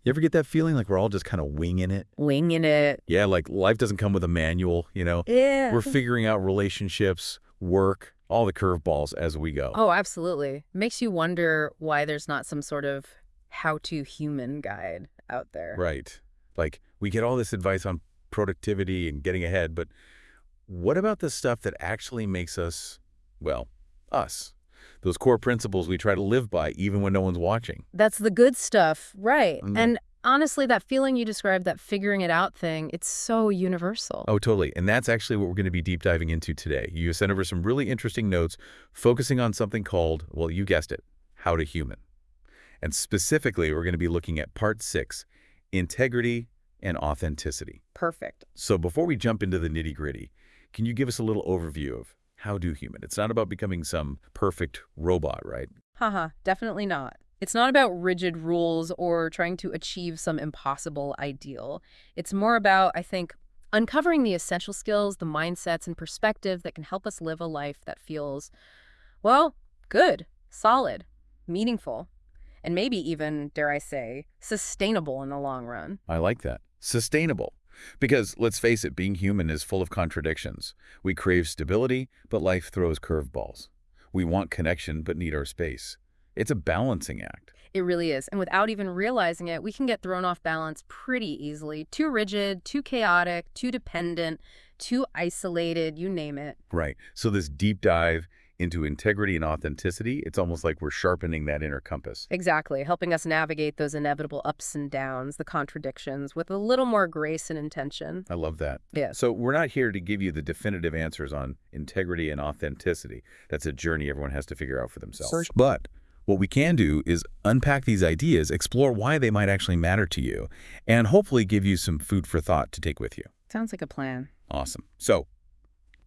You ever get that feeling like we're all just kind of winging it? Winging it. Yeah, like life doesn't come with a manual, you know? Yeah. We're figuring out relationships, work, all the curveballs as we go. Oh, absolutely. Makes you wonder why there's not some sort of how-to human guide out there. Right. Like, we get all this advice on productivity and getting ahead, but what about the stuff that actually makes us, well, us? Those core principles we try to live by even when no one's watching. That's the good stuff, right. Mm. And honestly, that feeling you described, that figuring it out thing, it's so universal. Oh, totally. And that's actually what we're going to be deep diving into today. You sent over some really interesting notes focusing on something called, well, you guessed it, how to human. And specifically, we're going to be looking at part 6, integrity and authenticity. Perfect. So before we jump into the nitty-gritty, can you give us a little overview of how do human? It's not about becoming some perfect robot, right? Haha, definitely not. It's not about rigid rules or trying to achieve some impossible ideal. It's more about, I think, uncovering the essential skills, the mindsets, and perspective that can help us live a life that feels, well, good, solid, meaningful, and maybe even, dare I say, sustainable in the long run. I like that. Sustainable. Because, let's face it, being human is full of contradictions. We crave stability, but life throws curveballs. We want connection, but need our space. It's a balancing act. It really is. And without even realizing it, we can get thrown off balance pretty easily. Too rigid, too chaotic, too dependent, too isolated, you name it. Right. So this deep dive into integrity and authenticity, it's almost like we're sharpening that inner compass. Exactly, helping us navigate those inevitable ups and downs, the contradictions, with a little more grace and intention. I love that. Yes. So we're not here to give you the definitive answers on integrity and authenticity. That's a journey everyone has to figure out for themselves. But what we can do is unpack these ideas, explore why they might actually matter to you, and hopefully give you some food for thought to take with you. Sounds like a plan. Awesome. So,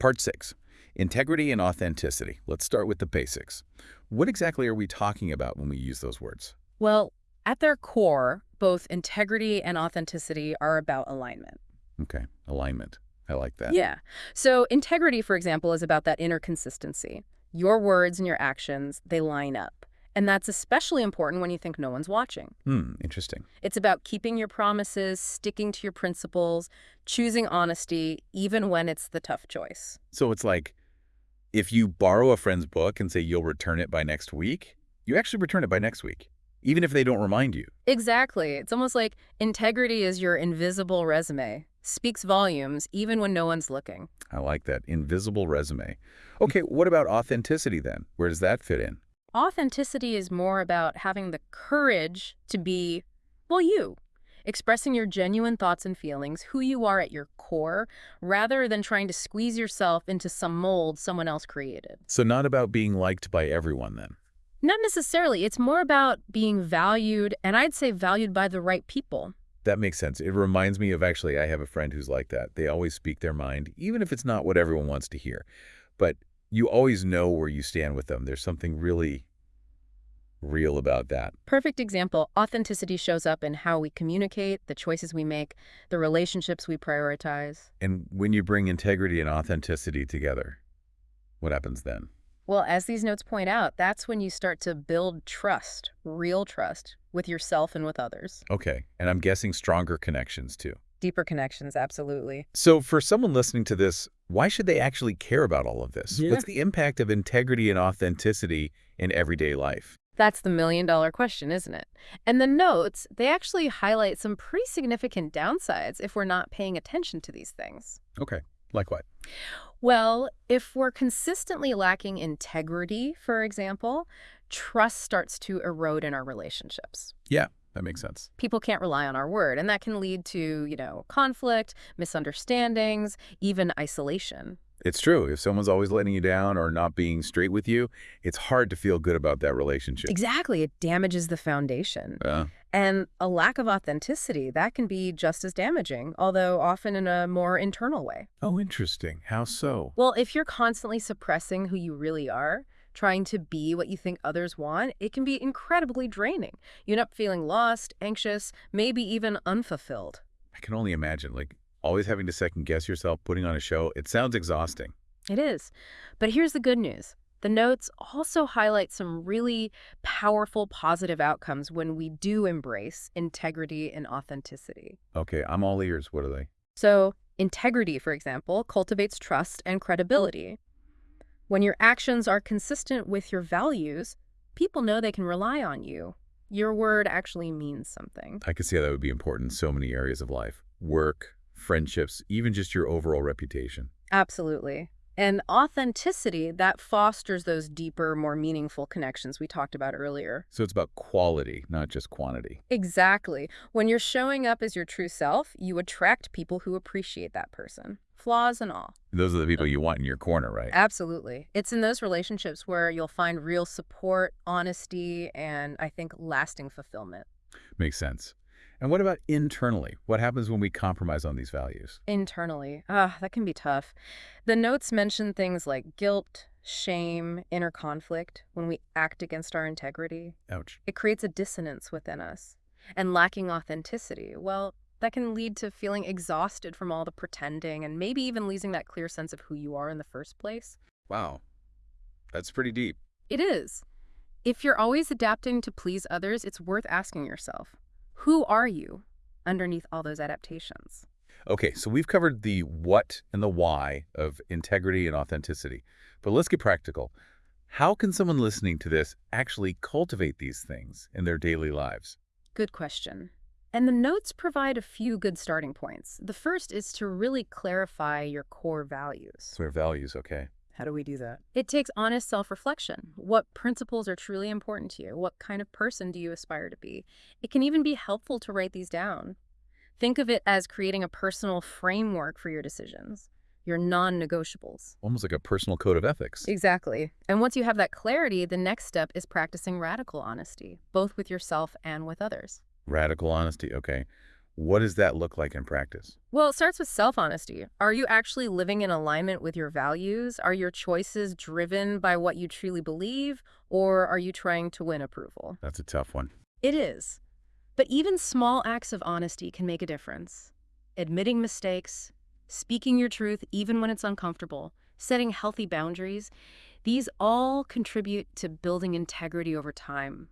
part 6, integrity and authenticity. Let's start with the basics. What exactly are we talking about when we use those words? Well, at their core, both integrity and authenticity are about alignment. Okay, alignment. I like that. Yeah. So integrity, for example, is about that inner consistency. Your words and your actions, they line up. And that's especially important when you think no one's watching. Interesting. It's about keeping your promises, sticking to your principles, choosing honesty, even when it's the tough choice. So it's like, if you borrow a friend's book and say you'll return it by next week, you actually return it by next week, even if they don't remind you. Exactly. It's almost like integrity is your invisible resume. Speaks volumes, even when no one's looking. I like that. Invisible resume. Okay, what about authenticity then? Where does that fit in? Authenticity is more about having the courage to be, well, you. Expressing your genuine thoughts and feelings, who you are at your core, rather than trying to squeeze yourself into some mold someone else created. So not about being liked by everyone then? Not necessarily. It's more about being valued, and I'd say valued by the right people. That makes sense. It reminds me of actually, I have a friend who's like that. They always speak their mind, even if it's not what everyone wants to hear. But you always know where you stand with them. There's something really real about that. Perfect example. Authenticity shows up in how we communicate, the choices we make, the relationships we prioritize. And when you bring integrity and authenticity together, what happens then? Well, as these notes point out, that's when you start to build trust, real trust, with yourself and with others. Okay, and I'm guessing stronger connections too. Deeper connections, absolutely. So for someone listening to this, why should they actually care about all of this? Yeah. What's the impact of integrity and authenticity in everyday life? That's the million-dollar question, isn't it? And the notes, they actually highlight some pretty significant downsides if we're not paying attention to these things. Okay, like what? Well, if we're consistently lacking integrity, for example, trust starts to erode in our relationships. Yeah, that makes sense. People can't rely on our word, and that can lead to, conflict, misunderstandings, even isolation. It's true. If someone's always letting you down or not being straight with you, it's hard to feel good about that relationship. Exactly. It damages the foundation. And a lack of authenticity, that can be just as damaging, although often in a more internal way. Oh, interesting. How so? Well, if you're constantly suppressing who you really are, trying to be what you think others want, it can be incredibly draining. You end up feeling lost, anxious, maybe even unfulfilled. I can only imagine, like, always having to second-guess yourself, putting on a show. It sounds exhausting. It is. But here's the good news. The notes also highlight some really powerful positive outcomes when we do embrace integrity and authenticity. Okay, I'm all ears. What are they? So, integrity, for example, cultivates trust and credibility. When your actions are consistent with your values, people know they can rely on you. Your word actually means something. I could see how that would be important in so many areas of life. Work, friendships, even just your overall reputation. Absolutely. And authenticity, that fosters those deeper, more meaningful connections we talked about earlier. So it's about quality, not just quantity. Exactly. When you're showing up as your true self, you attract people who appreciate that person, flaws and all. Those are the people you want in your corner, right? Absolutely. It's in those relationships where you'll find real support, honesty, and I think lasting fulfillment. Makes sense. And what about internally? What happens when we compromise on these values? Internally, that can be tough. The notes mention things like guilt, shame, inner conflict when we act against our integrity. Ouch. It creates a dissonance within us. And lacking authenticity, well, that can lead to feeling exhausted from all the pretending and maybe even losing that clear sense of who you are in the first place. Wow, that's pretty deep. It is. If you're always adapting to please others, it's worth asking yourself, who are you underneath all those adaptations? Okay, so we've covered the what and the why of integrity and authenticity. But let's get practical. How can someone listening to this actually cultivate these things in their daily lives? Good question. And the notes provide a few good starting points. The first is to really clarify your core values. So their values, okay. How do we do that? It takes honest self-reflection. What principles are truly important to you? What kind of person do you aspire to be? It can even be helpful to write these down. Think of it as creating a personal framework for your decisions, your non-negotiables. Almost like a personal code of ethics. Exactly. And once you have that clarity, the next step is practicing radical honesty, both with yourself and with others. Radical honesty, okay. What does that look like in practice? Well, it starts with self-honesty. Are you actually living in alignment with your values? Are your choices driven by what you truly believe, or are you trying to win approval? That's a tough one. It is. But even small acts of honesty can make a difference. Admitting mistakes, speaking your truth even when it's uncomfortable, setting healthy boundaries, these all contribute to building integrity over time.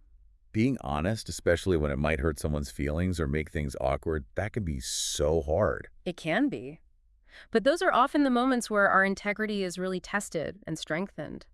Being honest, especially when it might hurt someone's feelings or make things awkward, that can be so hard. It can be. But those are often the moments where our integrity is really tested and strengthened.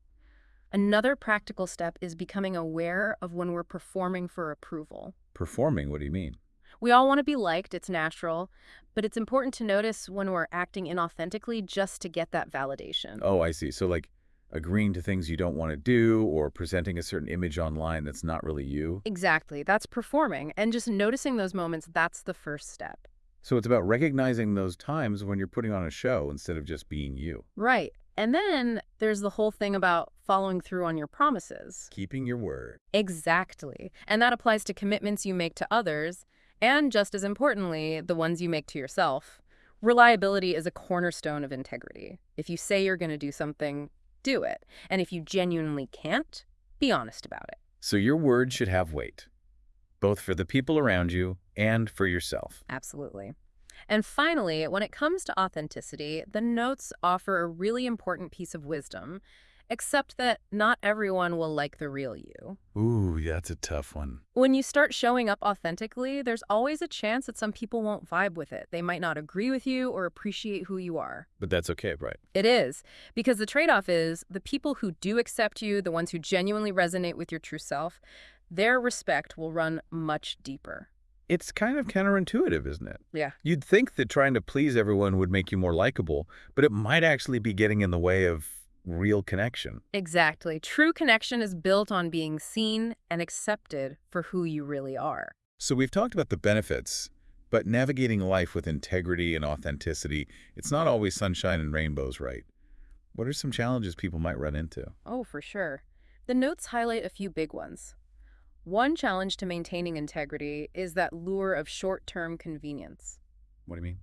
Another practical step is becoming aware of when we're performing for approval. Performing, what do you mean? We all want to be liked, it's natural, but it's important to notice when we're acting inauthentically just to get that validation. Oh, I see. So like agreeing to things you don't want to do or presenting a certain image online that's not really you. Exactly, that's performing, and just noticing those moments, that's the first step. So it's about recognizing those times when you're putting on a show instead of just being you. Right. And then there's the whole thing about following through on your promises. Keeping your word. Exactly. And that applies to commitments you make to others, and just as importantly, the ones you make to yourself. Reliability is a cornerstone of integrity. If you say you're going to do something, do it. And if you genuinely can't, be honest about it. So your word should have weight, both for the people around you and for yourself. Absolutely. And finally, when it comes to authenticity, the notes offer a really important piece of wisdom, except that not everyone will like the real you. Ooh, that's a tough one. When you start showing up authentically, there's always a chance that some people won't vibe with it. They might not agree with you or appreciate who you are. But that's okay, right? It is, because the trade-off is the people who do accept you, the ones who genuinely resonate with your true self, their respect will run much deeper. It's kind of counterintuitive, isn't it? Yeah. You'd think that trying to please everyone would make you more likable, but it might actually be getting in the way of real connection. Exactly. True connection is built on being seen and accepted for who you really are. So we've talked about the benefits, but navigating life with integrity and authenticity, it's not always sunshine and rainbows, right? What are some challenges people might run into? Oh, for sure. The notes highlight a few big ones. One challenge to maintaining integrity is that lure of short-term convenience. What do you mean?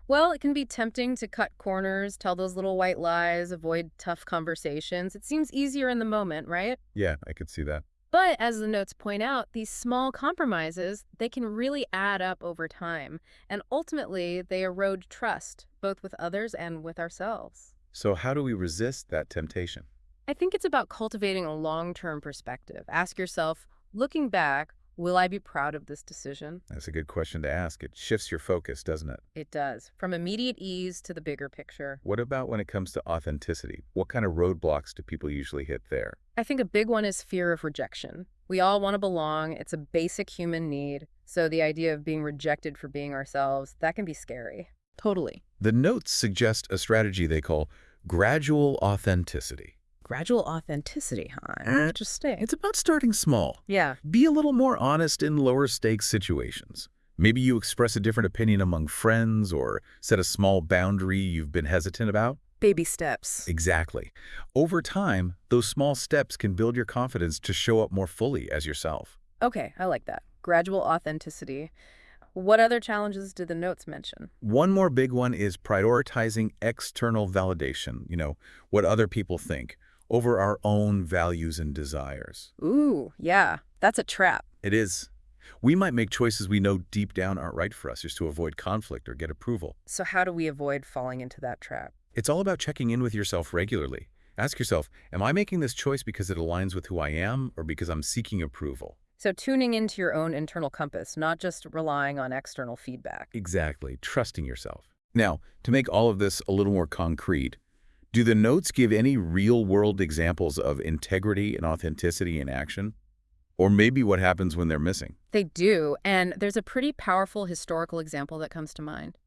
Well, it can be tempting to cut corners, tell those little white lies, avoid tough conversations. It seems easier in the moment, right? Yeah, I could see that. But as the notes point out, these small compromises, they can really add up over time. And ultimately, they erode trust, both with others and with ourselves. So how do we resist that temptation? I think it's about cultivating a long-term perspective. Ask yourself, looking back, will I be proud of this decision? That's a good question to ask. It shifts your focus, doesn't it? It does, from immediate ease to the bigger picture. What about when it comes to authenticity? What kind of roadblocks do people usually hit there? I think a big one is fear of rejection. We all want to belong. It's a basic human need. So the idea of being rejected for being ourselves, that can be scary. Totally. The notes suggest a strategy they call gradual authenticity. Gradual authenticity, huh? Interesting. It's about starting small. Yeah. Be a little more honest in lower stakes situations. Maybe you express a different opinion among friends or set a small boundary you've been hesitant about. Baby steps. Exactly. Over time, those small steps can build your confidence to show up more fully as yourself. Okay, I like that. Gradual authenticity. What other challenges did the notes mention? One more big one is prioritizing external validation, what other people think, over our own values and desires. Ooh, yeah, that's a trap. It is. We might make choices we know deep down aren't right for us just to avoid conflict or get approval. So how do we avoid falling into that trap? It's all about checking in with yourself regularly. Ask yourself, am I making this choice because it aligns with who I am or because I'm seeking approval? So tuning into your own internal compass, not just relying on external feedback. Exactly, trusting yourself. Now, to make all of this a little more concrete, do the notes give any real-world examples of integrity and authenticity in action? Or maybe what happens when they're missing? They do, and there's a pretty powerful historical example that comes to mind.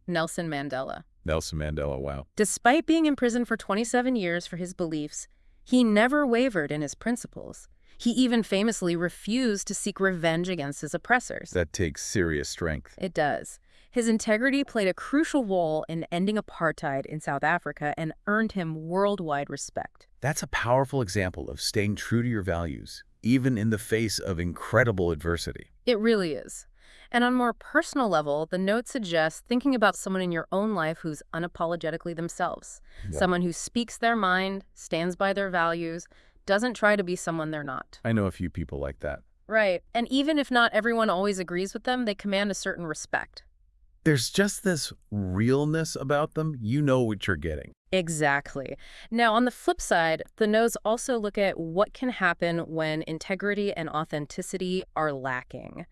Nelson Mandela. Nelson Mandela, wow. Despite being imprisoned for 27 years for his beliefs, he never wavered in his principles. He even famously refused to seek revenge against his oppressors. That takes serious strength. It does. His integrity played a crucial role in ending apartheid in South Africa and earned him worldwide respect. That's a powerful example of staying true to your values, even in the face of incredible adversity. It really is. And on a more personal level, the note suggests thinking about someone in your own life who's unapologetically themselves. Yeah. Someone who speaks their mind, stands by their values, doesn't try to be someone they're not. I know a few people like that. Right. And even if not everyone always agrees with them, they command a certain respect. There's just this realness about them. You know what you're getting. Exactly. Now, on the flip side, the notes also look at what can happen when integrity and authenticity are lacking.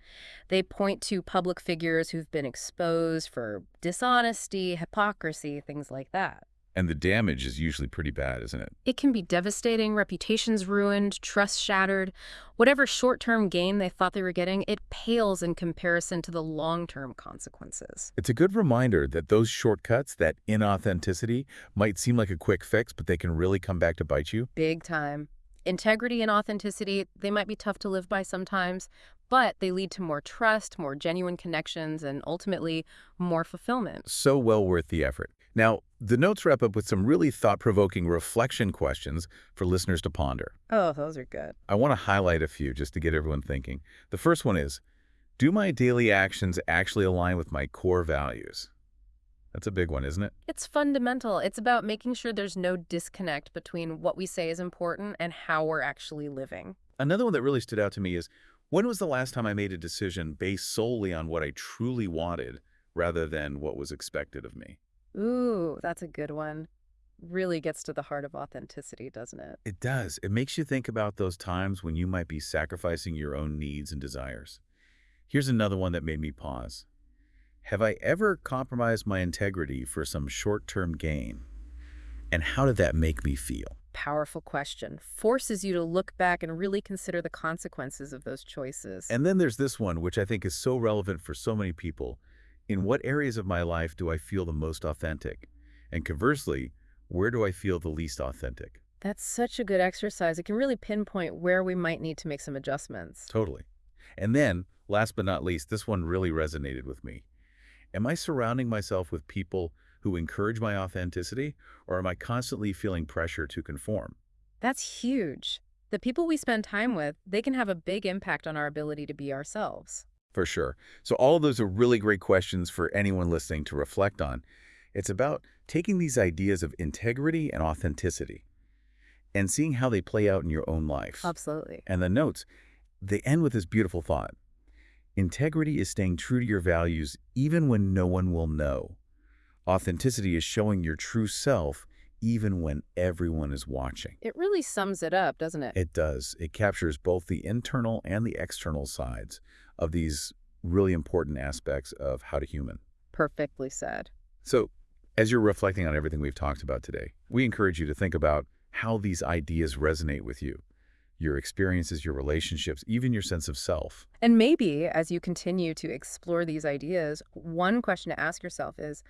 They point to public figures who've been exposed for dishonesty, hypocrisy, things like that. And the damage is usually pretty bad, isn't it? It can be devastating, reputations ruined, trust shattered. Whatever short-term gain they thought they were getting, it pales in comparison to the long-term consequences. It's a good reminder that those shortcuts, that inauthenticity, might seem like a quick fix, but they can really come back to bite you. Big time. Integrity and authenticity, they might be tough to live by sometimes, but they lead to more trust, more genuine connections, and ultimately more fulfillment. So well worth the effort. Now, the notes wrap up with some really thought-provoking reflection questions for listeners to ponder. Oh, those are good. I want to highlight a few just to get everyone thinking. The first one is, do my daily actions actually align with my core values? That's a big one, isn't it? It's fundamental. It's about making sure there's no disconnect between what we say is important and how we're actually living. Another one that really stood out to me is, when was the last time I made a decision based solely on what I truly wanted rather than what was expected of me? Ooh, that's a good one. Really gets to the heart of authenticity, doesn't it? It does. It makes you think about those times when you might be sacrificing your own needs and desires. Here's another one that made me pause. Have I ever compromised my integrity for some short-term gain? And how did that make me feel? Powerful question. Forces you to look back and really consider the consequences of those choices. And then there's this one, which I think is so relevant for so many people. In what areas of my life do I feel the most authentic? And conversely, where do I feel the least authentic? That's such a good exercise. It can really pinpoint where we might need to make some adjustments. Totally. And then, last but not least, this one really resonated with me. Am I surrounding myself with people who encourage my authenticity, or am I constantly feeling pressure to conform? That's huge. The people we spend time with, they can have a big impact on our ability to be ourselves. For sure. So all of those are really great questions for anyone listening to reflect on. It's about taking these ideas of integrity and authenticity and seeing how they play out in your own life. Absolutely. And the notes, they end with this beautiful thought. Integrity is staying true to your values even when no one will know. Authenticity is showing your true self even when everyone is watching. It really sums it up, doesn't it? It does. It captures both the internal and the external sides of these really important aspects of how to human. Perfectly said. So, as you're reflecting on everything we've talked about today, we encourage you to think about how these ideas resonate with you, your experiences, your relationships, even your sense of self. And maybe as you continue to explore these ideas, one question to ask yourself is,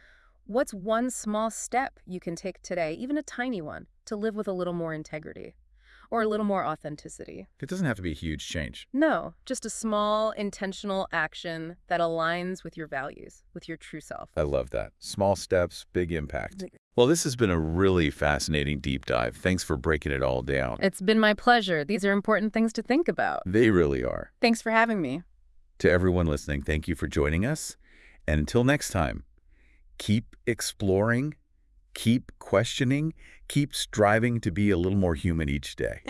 what's one small step you can take today, even a tiny one, to live with a little more integrity or a little more authenticity? It doesn't have to be a huge change. No, just a small, intentional action that aligns with your values, with your true self. I love that. Small steps, big impact. Well, this has been a really fascinating deep dive. Thanks for breaking it all down. It's been my pleasure. These are important things to think about. They really are. Thanks for having me. To everyone listening, thank you for joining us. And until next time, keep exploring, keep questioning, keep striving to be a little more human each day.